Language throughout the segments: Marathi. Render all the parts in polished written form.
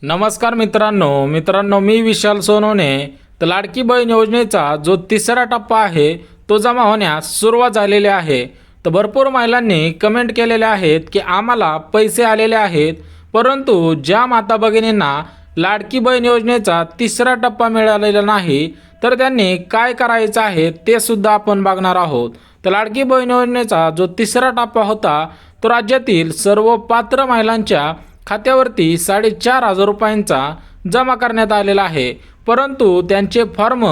नमस्कार मित्रांनो मी विशाल सोनवणे। तर लाडकी बहीण योजनेचा जो तिसरा टप्पा आहे तो जमा होण्यास सुरुवात झालेली आहे। तर भरपूर महिलांनी कमेंट केलेले आहेत की आम्हाला पैसे आलेले आहेत, परंतु ज्या माता भगिनींना लाडकी बहीण योजनेचा तिसरा टप्पा मिळालेला नाही तर त्यांनी काय करायचं आहे ते सुद्धा आपण बघणार आहोत। तर लाडकी बहीण योजनेचा जो तिसरा टप्पा होता तो राज्यातील सर्व पात्र महिलांच्या खात्यावरती 4,500 रुपयांचा जमा करण्यात आलेला आहे, परंतु त्यांचे फॉर्म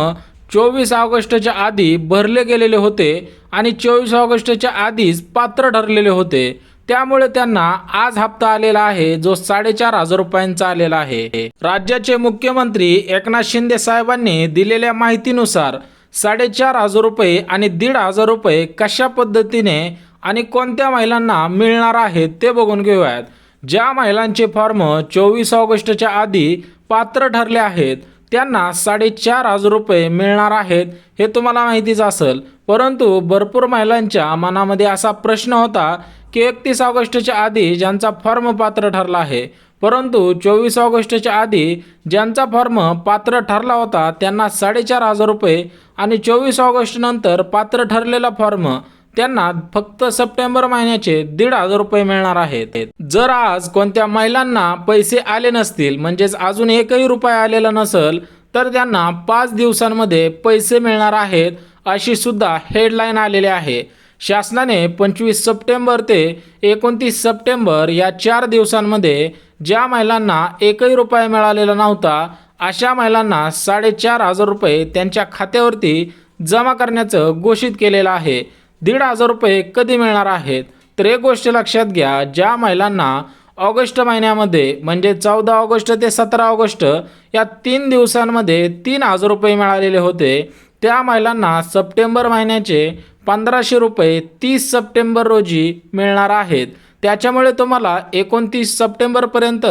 24 ऑगस्टच्या आधी भरले गेलेले होते आणि 24 ऑगस्टच्या आधीच पात्र ठरलेले होते। त्यामुळे त्यांना आज हप्ता आलेला आहे जो 4,500 रुपयांचा आलेला आहे। राज्याचे मुख्यमंत्री एकनाथ शिंदे साहेबांनी दिलेल्या माहितीनुसार 4,500 रुपये आणि 1,500 रुपये कशा पद्धतीने आणि कोणत्या महिलांना मिळणार आहेत ते बघून घेऊयात। ज्या महिलांचे फॉर्म 24 ऑगस्टच्या आधी पात्र ठरले आहेत त्यांना 4,500 रुपये मिळणार आहेत हे तुम्हाला माहितीच असेल, परंतु भरपूर महिलांच्या मनामध्ये असा प्रश्न होता की 31 ऑगस्टच्या आधी ज्यांचा फॉर्म पात्र ठरला आहे, परंतु 24 ऑगस्टच्या आधी ज्यांचा फॉर्म पात्र ठरला होता त्यांना 4,500 रुपये आणि 24 ऑगस्ट नंतर पात्र ठरलेला फॉर्म त्यांना फक्त सप्टेंबर महिन्याचे 1,500 रुपये मिळणार आहेत। जर आज कोणत्या महिलांना पैसे आले नसतील, म्हणजेच अजून एकही रुपया आलेला नसेल, तर त्यांना 5 दिवसांमध्ये पैसे मिळणार आहेत अशी सुद्धा हेडलाईन आलेली आहे। शासनाने 25 सप्टेंबर ते 29 सप्टेंबर या 4 दिवसांमध्ये ज्या महिलांना एकही रुपया मिळालेला नव्हता अशा महिलांना 4,500 रुपये त्यांच्या खात्यावरती जमा करण्याचं घोषित केलेलं आहे। 1,500 रुपये कधी मिळणार आहेत तर एक गोष्ट लक्षात घ्या, ज्या महिलांना ऑगस्ट महिन्यामध्ये म्हणजे 14 ऑगस्ट ते 17 ऑगस्ट या 3 दिवसांमध्ये 3,000 रुपये मिळालेले होते त्या महिलांना सप्टेंबर महिन्याचे 1,500 रुपये 30 सप्टेंबर रोजी मिळणार आहेत। त्याच्यामुळे तुम्हाला 29 सप्टेंबरपर्यंत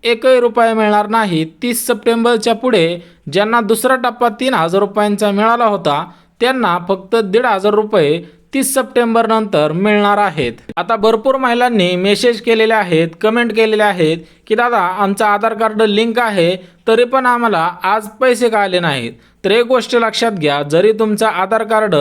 एकही रुपया मिळणार नाही। 30 सप्टेंबरच्या पुढे ज्यांना दुसरा टप्पा 3,000 रुपयांचा मिळाला होता त्यांना फक्त 1,500 रुपये 30 सप्टेंबर नंतर मिळणार आहेत। आता भरपूर महिलांनी मेसेज केलेले आहेत, कमेंट केलेले आहेत की दादा आमचा आधार कार्ड लिंक आहे तरी पण आम्हाला आज पैसे का आले नाहीत। तर एक गोष्ट लक्षात घ्या, जरी तुमचा आधार कार्ड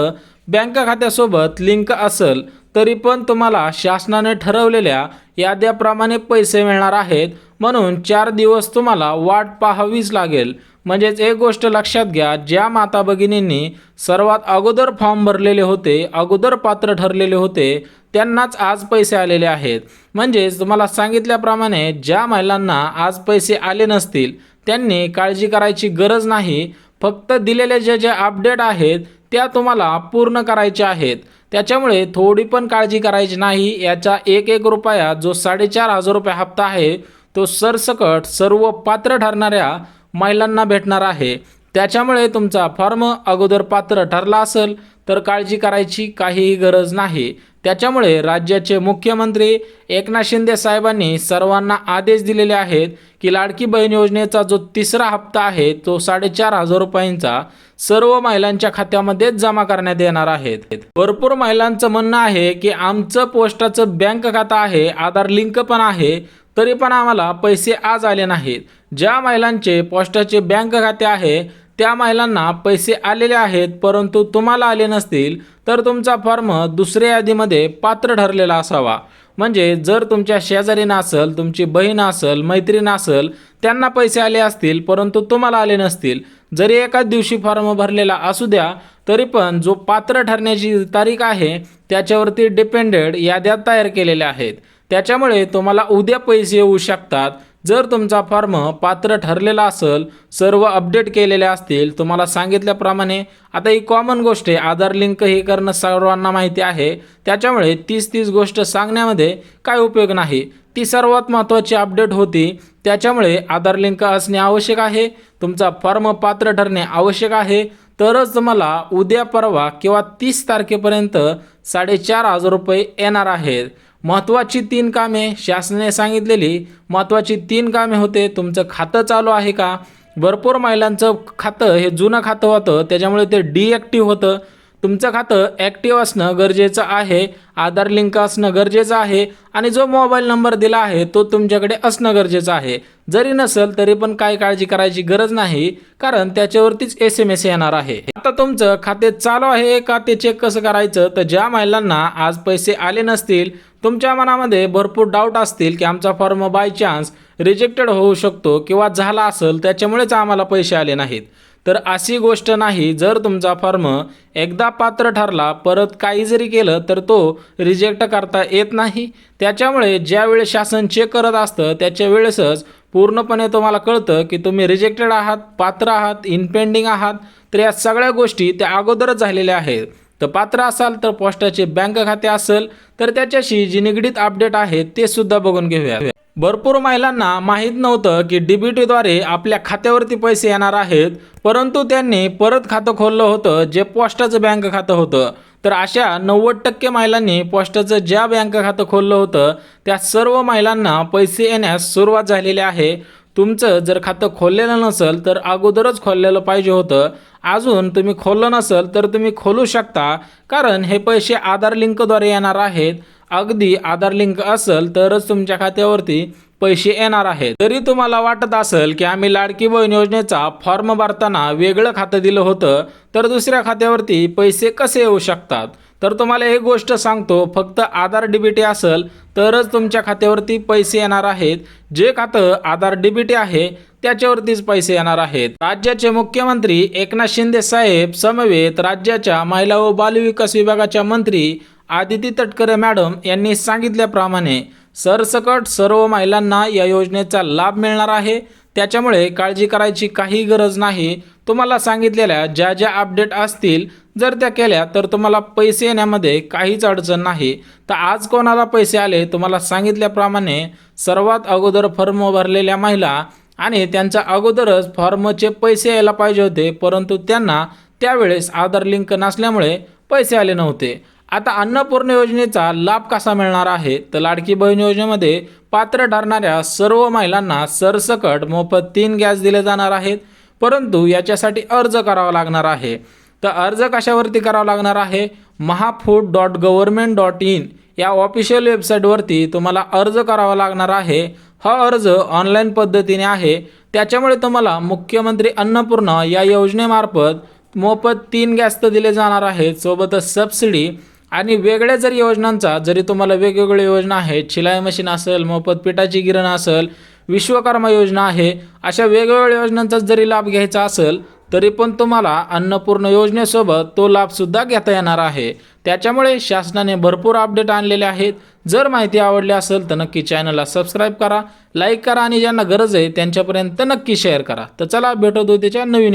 बँक खात्यासोबत लिंक असेल तरी पण तुम्हाला शासनाने ठरवलेल्या याद्याप्रमाणे पैसे मिळणार आहेत, म्हणून 4 दिवस तुम्हाला वाट पाहावीच लागेल। म्हणजेच एक गोष्ट लक्षात घ्या, ज्या माता भगिनींनी सर्वात अगोदर फॉर्म भरलेले होते, अगोदर पात्र ठरलेले होते त्यांनाच आज पैसे आलेले आहेत। म्हणजेच तुम्हाला सांगितल्याप्रमाणे ज्या महिलांना आज पैसे आले नसतील त्यांनी काळजी करायची गरज नाही, फक्त दिलेले जे अपडेट आहेत त्या तुम्हाला पूर्ण करायचे आहेत। त्याच्यामुळे थोडी पण काळजी करायची नाही। याचा एक रुपया जो 4,500 रुपये हप्ता आहे तो सरसकट सर्व पात्र ठरणाऱ्या महिलांना भेटणार आहे। त्याच्यामुळे तुमचा फॉर्म अगोदर पात्र ठरला असेल तर काळजी करायची काहीही गरज नाही। त्याच्यामुळे राज्याचे मुख्यमंत्री एकनाथ शिंदे साहेबांनी सर्वांना आदेश दिलेले आहेत की लाडकी बहीण योजनेचा जो तिसरा हप्ता आहे तो 4,500 रुपयांचा सर्व महिलांच्या खात्यामध्ये जमा करण्यात येणार आहेत। भरपूर महिलांचं म्हणणं आहे की आमचं पोस्टाचं बँक खातं आहे, आधार लिंक पण आहे, तरी पण आम्हाला पैसे आज आले नाहीत। ज्या महिलांचे पोस्टाचे बँक खाते आहे त्या महिलांना पैसे आलेले आहेत, परंतु तुम्हाला आले नसतील तर तुमचा फॉर्म दुसऱ्या यादीमध्ये पात्र ठरलेला असावा। म्हणजे जर तुमच्या शेजारीनं असेल, तुमची बहीण असेल, मैत्रीण असेल त्यांना पैसे आले असतील परंतु तुम्हाला आले नसतील, जरी एकाच दिवशी फॉर्म भरलेला असू द्या तरी पण जो पात्र ठरण्याची तारीख आहे त्याच्यावरती डिपेंडेड याद्या तयार केलेल्या आहेत। त्याच्यामुळे तुम्हाला उद्या पैसे येऊ शकतात जर तुमचा फॉर्म पात्र ठरलेला असेल, सर्व अपडेट केलेले असतील। तुम्हाला सांगितल्याप्रमाणे आता ही कॉमन गोष्ट आहे, आधार लिंक हे करणं सर्वांना माहिती आहे, त्याच्यामुळे 30 गोष्ट सांगण्यामध्ये काय उपयोग नाही। ती सर्वात महत्त्वाची अपडेट होती, त्याच्यामुळे आधार लिंक असणे आवश्यक आहे, तुमचा फॉर्म पात्र ठरणे आवश्यक आहे, तरच तुम्हाला उद्या परवा किंवा 30 तारखेपर्यंत 4,500 रुपये येणार आहेत। महत्त्वाची 3 कामे शासनाने सांगितलेली महत्त्वाची 3 कामे होते। तुमचं खातं चालू आहे का? भरपूर महिलांचं खातं हे जुनं खातं होतं त्याच्यामुळे ते डिॲक्टिव्ह होतं, तुमचं खातं ॲक्टिव्ह असणं गरजेचं आहे, आधार लिंक असणं गरजेचं आहे आणि जो मोबाईल नंबर दिला आहे तो तुमच्याकडे असणं गरजेचं आहे. जरी नसेल तरी पण काय काळजी करायची गरज नाही, कारण त्याच्यावरतीच SMS येणार आहे. आता तुमचं खाते चालू आहे का ते चेक कसं करायचं, तर ज्या महिलांना आज पैसे आले नसतील, तुमच्या मनामध्ये भरपूर डाऊट असतील की आमचा फॉर्म बाय चान्स रिजेक्टेड होऊ शकतो किंवा झाला असेल त्याच्यामुळेच आम्हाला पैसे आले नाहीत, तर अशी गोष्ट नाही. जर तुमचा फॉर्म एकदा पात्र ठरला, परत काही जरी केलं तर तो रिजेक्ट करता येत नाही. त्याच्यामुळे ज्यावेळेस शासन चेक करत असतं त्याच्या वेळेसच पूर्णपणे तुम्हाला कळतं की तुम्ही रिजेक्टेड आहात, पात्र आहात, इनपेंडिंग आहात. तर या सगळ्या गोष्टी त्या अगोदरच झालेल्या आहेत. तर पात्र असाल तर पोस्टाचे बँक खाते असेल तर त्याच्याशी जी निगडीत अपडेट आहे ते सुद्धा बघून घेऊया. भरपूर महिलांना माहीत नव्हतं की DBTद्वारे आपल्या खात्यावरती पैसे येणार आहेत, परंतु त्यांनी परत खातं खोललं होतं जे पोस्टाचं बँक खातं होतं. तर अशा 90% महिलांनी पोस्टाचं ज्या बँक खातं खोललं होतं त्या सर्व महिलांना पैसे येण्यास सुरुवात झालेली आहे. तुमचं जर खातं खोललेलं नसेल तर अगोदरच खोललेलं पाहिजे होतं. अजून तुम्ही खोललं नसेल तर तुम्ही खोलू शकता, कारण हे पैसे आधार लिंकद्वारे येणार आहेत. अगदी आधार लिंक असेल तरच तुमच्या खात्यावरती पैसे येणार आहेत. तरी तुम्हाला वाटत असेल की आम्ही लाडकी बहीण योजनेचा फॉर्म भरताना वेगळं खातं दिलं होतं, तर दुसऱ्या खात्यावरती पैसे कसे येऊ शकतात, तर तुम्हाला एक गोष्ट सांगतो, फक्त आधार DBT असेल तरच तुमच्या खात्यावरती पैसे येणार आहेत. जे खातं आधार DBT आहे त्याच्यावरतीच पैसे येणार आहेत. राज्याचे मुख्यमंत्री एकनाथ शिंदे साहेब समवेत राज्याच्या महिला व बालविकास विभागाच्या मंत्री आदिती तटकरे मॅडम यांनी सांगितल्याप्रमाणे सरसकट सर्व महिलांना या योजनेचा लाभ मिळणार आहे. त्याच्यामुळे काळजी करायची काही गरज नाही. तुम्हाला सांगितलेल्या ज्या ज्या अपडेट असतील जर त्या केल्या तर तुम्हाला पैसे येण्यामध्ये काहीच अडचण नाही. तर आज कोणाला पैसे आले, तुम्हाला सांगितल्याप्रमाणे सर्वात अगोदर फॉर्म भरलेल्या महिला आणि त्यांच्या अगोदरच फॉर्मचे पैसे यायला पाहिजे होते, परंतु त्यांना त्यावेळेस आधार लिंक नसल्यामुळे पैसे आले नव्हते. आता अन्नपूर्णा योजनेचा लाभ कसा मिळणार आहे, तर लाडकी बहीण योजनेमध्ये पात्र ठरणाऱ्या सर्व महिलांना सरसकट मोफत 3 गॅस दिले जाणार आहेत, परंतु याच्यासाठी अर्ज करावा लागणार आहे. तर अर्ज कशावरती करावा लागणार आहे, mahafood.government.in या ऑफिशियल वेबसाईटवरती तुम्हाला अर्ज करावा लागणार आहे. हा अर्ज ऑनलाईन पद्धतीने आहे. त्याच्यामुळे तुम्हाला मुख्यमंत्री अन्नपूर्णा या योजनेमार्फत मोफत 3 गॅस तर दिले जाणार आहेत, सोबतच सबसिडी आणि वेगळ्या जरी योजनांचा, जरी तुम्हाला वेगवेगळ्या योजना आहेत, शिलाई मशीन असेल, मोफत पिठाची गिरण असेल, विश्वकर्मा योजना आहे, अशा वेगवेगळ्या योजनांचा जरी लाभ घ्यायचा असेल तरी पण तुम्हाला अन्नपूर्णा योजनेसोबत तो लाभसुद्धा घेता येणार आहे. त्याच्यामुळे शासनाने भरपूर अपडेट आणलेले आहेत. जर माहिती आवडली असेल तर नक्की चॅनलला सबस्क्राईब करा, लाईक करा आणि ज्यांना गरज आहे त्यांच्यापर्यंत नक्की शेअर करा. तर चला भेटू उद्याच्या नवीन